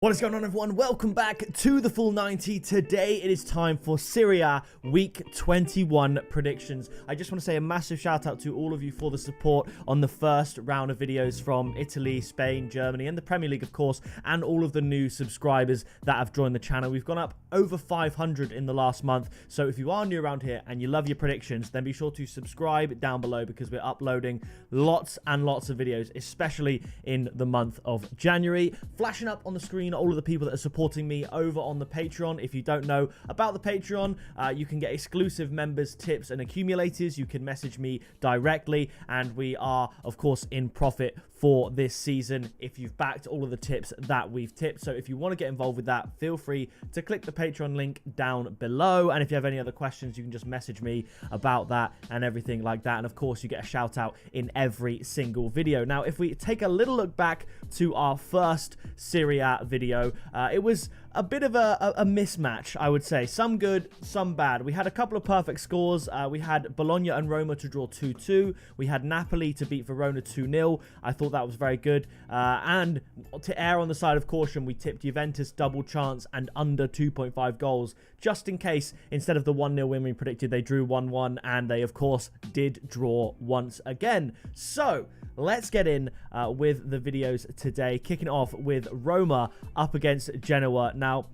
What is going on, everyone? Welcome back to the Full 90. Today it is time for Serie A Week 21 predictions. I just want to say a massive shout out to all of you for the support on the first round of videos from Italy, Spain, Germany, and the Premier League, of course, and all of the new subscribers that have joined the channel. We've gone up over 500 in the last month, so if you are new around here and you love your predictions, then be sure to subscribe down below because we're uploading lots and lots of videos, especially in the month of January. Flashing up on the screen all of the people that are supporting me over on the Patreon. If you don't know about the Patreon, you can get exclusive members tips and accumulators. You can message me directly, and we are of course in profit for this season if you've backed all of the tips that we've tipped. So if you want to get involved with that, feel free to click the Patreon link down below, and if you have any other questions, you can just message me about that and everything like that. And of course, you get a shout out in every single video. Now, if we take a little look back to our first Serie A video, it was a bit of a mismatch, I would say. Some good, some bad. We had a couple of perfect scores. We had Bologna and Roma to draw 2-2. We had Napoli to beat Verona 2-0. I thought that was very good. And to err on the side of caution, we tipped Juventus double chance and under 2.5 goals, just in case instead of the 1-0 win we predicted, they drew 1-1, and they, of course, did draw once again. So let's get in with the videos today, kicking off with Roma up against Genoa. Now,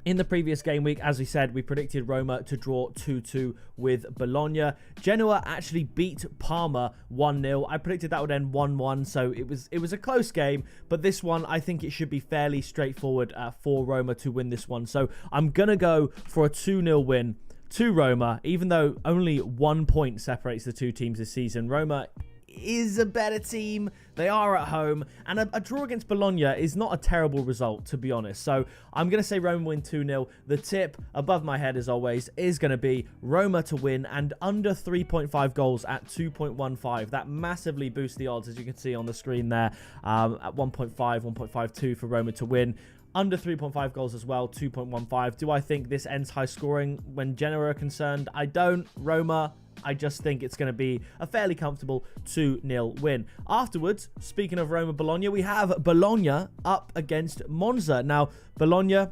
in the previous game week, as we said, we predicted Roma to draw 2-2 with Bologna. Genoa actually beat Parma 1-0. I predicted that would end 1-1, so it was a close game, but this one, I think it should be fairly straightforward for Roma to win this one. So I'm going to go for a 2-0 win to Roma, even though only 1 point separates the two teams this season. Roma is a better team. They are at home, and a draw against Bologna is not a terrible result, to be honest. So I'm going to say Roma win 2-0. The tip above my head, as always, is going to be Roma to win and under 3.5 goals at 2.15. That massively boosts the odds, as you can see on the screen there, at 1.5, 1.52 for Roma to win. Under 3.5 goals as well, 2.15. Do I think this ends high scoring when Genoa are concerned? I don't. Roma, I just think it's going to be a fairly comfortable 2-0 win. Afterwards, speaking of Roma-Bologna, we have Bologna up against Monza. Now, Bologna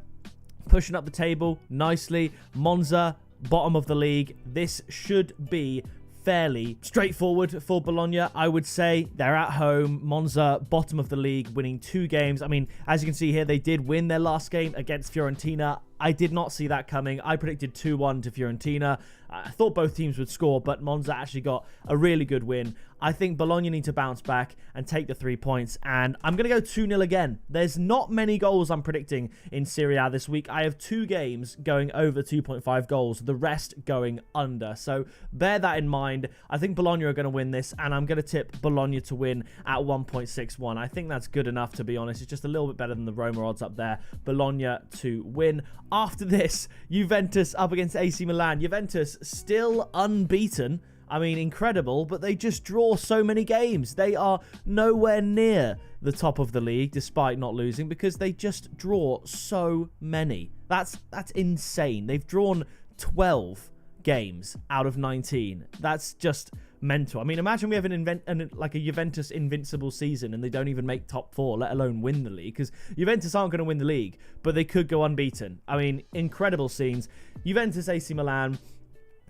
pushing up the table nicely. Monza, bottom of the league. This should be fairly straightforward for Bologna, I would say. They're at home. Monza, bottom of the league, winning 2 games. I mean, as you can see here, they did win their last game against Fiorentina. I did not see that coming. I predicted 2-1 to Fiorentina. I thought both teams would score, but Monza actually got a really good win. I think Bologna need to bounce back and take the 3 points, and I'm going to go 2-0 again. There's not many goals I'm predicting in Serie A this week. I have 2 games going over 2.5 goals, the rest going under. So bear that in mind. I think Bologna are going to win this, and I'm going to tip Bologna to win at 1.61. I think that's good enough, to be honest. It's just a little bit better than the Roma odds up there. Bologna to win. After this, Juventus up against AC Milan. Juventus still unbeaten. I mean, incredible, but they just draw so many games. They are nowhere near the top of the league, despite not losing, because they just draw so many. That's insane. They've drawn 12 games out of 19. That's just mental. I mean, imagine we have like a Juventus invincible season and they don't even make top 4, let alone win the league, because Juventus aren't going to win the league, but they could go unbeaten. I mean, incredible scenes. Juventus, AC Milan.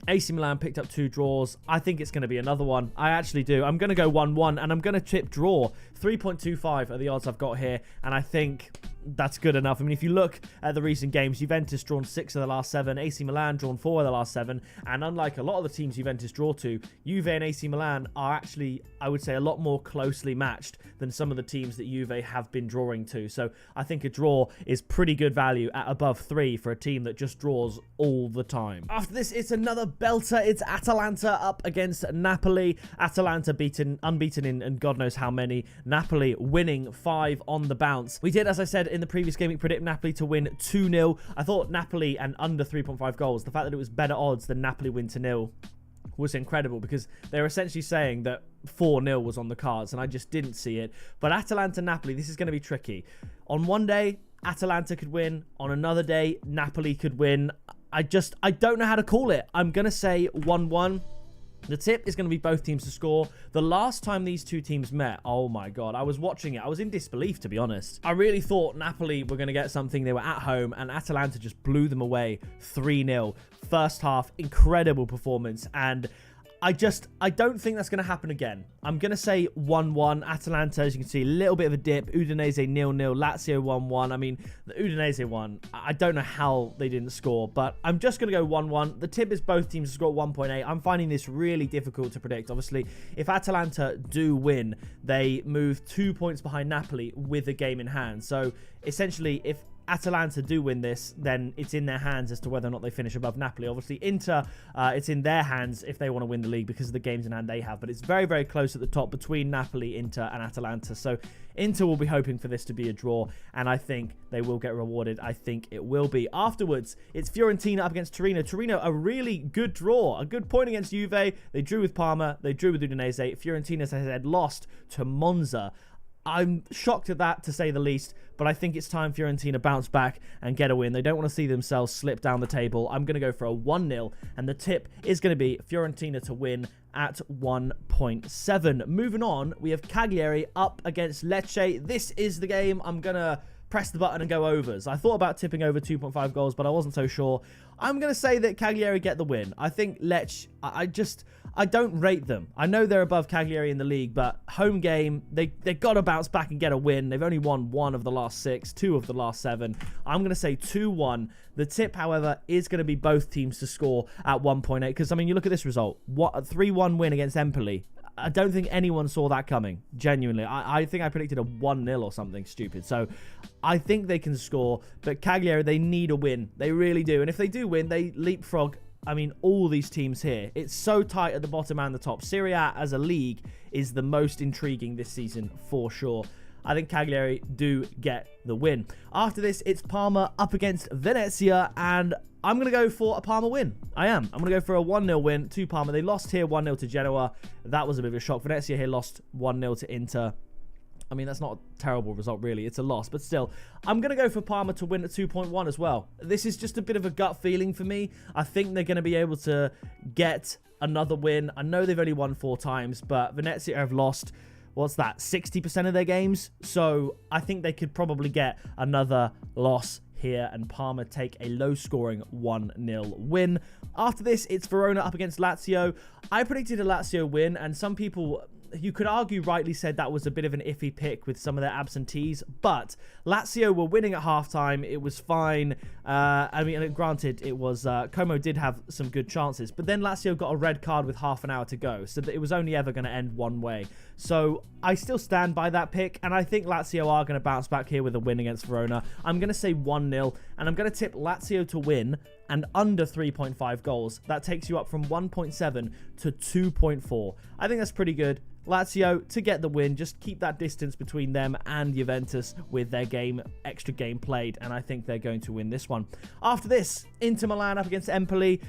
AC Milan picked up 2 draws. I think it's going to be another one. I actually do. I'm going to go 1-1, and I'm going to tip draw. 3.25 are the odds I've got here, and I think that's good enough. I mean, if you look at the recent games, Juventus drawn 6 of the last 7, AC Milan drawn 4 of the last 7, and unlike a lot of the teams Juventus draw to, Juve and AC Milan are actually, I would say, a lot more closely matched than some of the teams that Juve have been drawing to. So I think a draw is pretty good value at above 3 for a team that just draws all the time. After this, it's another belter. It's Atalanta up against Napoli. Atalanta unbeaten in God knows how many. Napoli winning 5 on the bounce. We did, as I said in the previous game, we predict Napoli to win 2-0. I thought Napoli and under 3.5 goals. The fact that it was better odds than Napoli win 2-0 was incredible, because they're essentially saying that 4-0 was on the cards, and I just didn't see it. But Atalanta-Napoli, this is going to be tricky. On one day, Atalanta could win. On another day, Napoli could win. I don't know how to call it. I'm going to say 1-1. The tip is going to be both teams to score. The last time these two teams met, oh my God, I was watching it. I was in disbelief, to be honest. I really thought Napoli were going to get something. They were at home, and Atalanta just blew them away 3-0. First half, incredible performance, and I don't think that's going to happen again. I'm going to say 1-1. Atalanta, as you can see, a little bit of a dip. Udinese 0-0. Lazio 1-1. I mean, the Udinese one, I don't know how they didn't score, but I'm just going to go 1-1. The tip is both teams to score 1.8. I'm finding this really difficult to predict. Obviously, if Atalanta do win, they move 2 points behind Napoli with a game in hand. So, essentially, if Atalanta do win this, then it's in their hands as to whether or not they finish above Napoli. Obviously, Inter, it's in their hands if they want to win the league because of the games in hand they have. But it's very, very close at the top between Napoli, Inter, and Atalanta. So Inter will be hoping for this to be a draw, and I think they will get rewarded. I think it will be. Afterwards, it's Fiorentina up against Torino. Torino, a really good draw, a good point against Juve. They drew with Parma. They drew with Udinese. Fiorentina, as I said, lost to Monza. I'm shocked at that, to say the least, but I think it's time Fiorentina bounce back and get a win. They don't want to see themselves slip down the table. I'm going to go for a 1-0, and the tip is going to be Fiorentina to win at 1.7. Moving on, we have Cagliari up against Lecce. This is the game I'm going to press the button and go overs. I thought about tipping over 2.5 goals, but I wasn't so sure. I'm going to say that Cagliari get the win. I think Lecce, I don't rate them. I know they're above Cagliari in the league, but home game, they got to bounce back and get a win. They've only won 1 of the last 6, 2 of the last 7. I'm going to say 2-1. The tip, however, is going to be both teams to score at 1.8, because, I mean, you look at this result. What, a 3-1 win against Empoli. I don't think anyone saw that coming, genuinely. I think I predicted a 1-0 or something stupid. So I think they can score, but Cagliari, they need a win. They really do. And if they do win, they leapfrog, I mean, all these teams here. It's so tight at the bottom and the top. Serie A as a league is the most intriguing this season for sure. I think Cagliari do get the win. After this, it's Parma up against Venezia, and I'm going to go for a Parma win. I am. I'm going to go for a 1-0 win to Parma. They lost here 1-0 to Genoa. That was a bit of a shock. Venezia here lost 1-0 to Inter. I mean, that's not a terrible result, really. It's a loss, but still, I'm going to go for Parma to win at 2.1 as well. This is just a bit of a gut feeling for me. I think they're going to be able to get another win. I know they've only won 4 times, but Venezia have lost, what's that, 60% of their games? So I think they could probably get another loss here, and Parma take a low-scoring 1-0 win. After this, it's Verona up against Lazio. I predicted a Lazio win, and some people, you could argue, rightly said that was a bit of an iffy pick with some of their absentees, but Lazio were winning at halftime. It was fine. I mean, granted, it was Como did have some good chances, but then Lazio got a red card with half an hour to go, so that it was only ever going to end one way. So I still stand by that pick, and I think Lazio are going to bounce back here with a win against Verona. I'm going to say 1-0, and I'm going to tip Lazio to win and under 3.5 goals. That takes you up from 1.7 to 2.4. I think that's pretty good. Lazio to get the win, just keep that distance between them and Juventus with their extra game played, and I think they're going to win this one. After this, Inter Milan up against Empoli.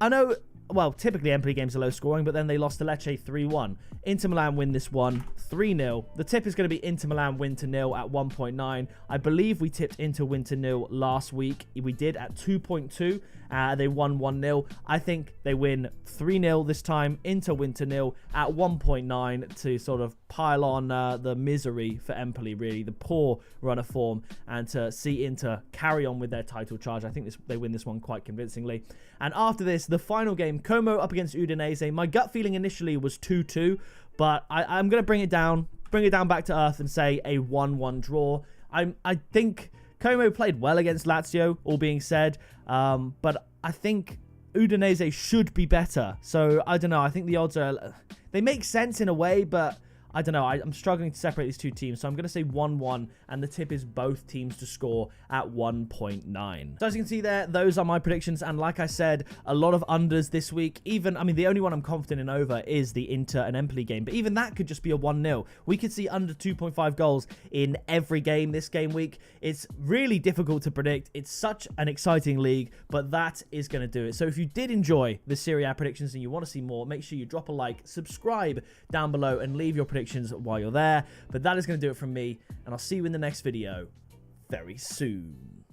I know, well, typically Empoli games are low scoring, but then they lost to Lecce 3-1. Inter Milan win this one 3-0. The tip is going to be Inter Milan win to 0 at 1.9. I believe we tipped Inter win to 0 last week. We did at 2.2. They won 1-0. I think they win 3-0 this time. Inter win to 0 at 1.9 to sort of pile on the misery for Empoli, really, the poor run of form, and to see Inter carry on with their title charge. I think they win this one quite convincingly. And after this, the final game, Como up against Udinese. My gut feeling initially was 2-2, but I'm going to bring it down back to earth and say a 1-1 draw. I think Como played well against Lazio, all being said, but I think Udinese should be better. So, I don't know. I think the odds they make sense in a way, but I don't know. I'm struggling to separate these two teams. So I'm going to say 1-1, and the tip is both teams to score at 1.9. So as you can see there, those are my predictions. And like I said, a lot of unders this week. I mean, the only one I'm confident in over is the Inter and Empoli game. But even that could just be a 1-0. We could see under 2.5 goals in every game this game week. It's really difficult to predict. It's such an exciting league, but that is going to do it. So if you did enjoy the Serie A predictions and you want to see more, make sure you drop a like, subscribe down below, and leave your predictions while you're there. But that is going to do it from me, and I'll see you in the next video very soon.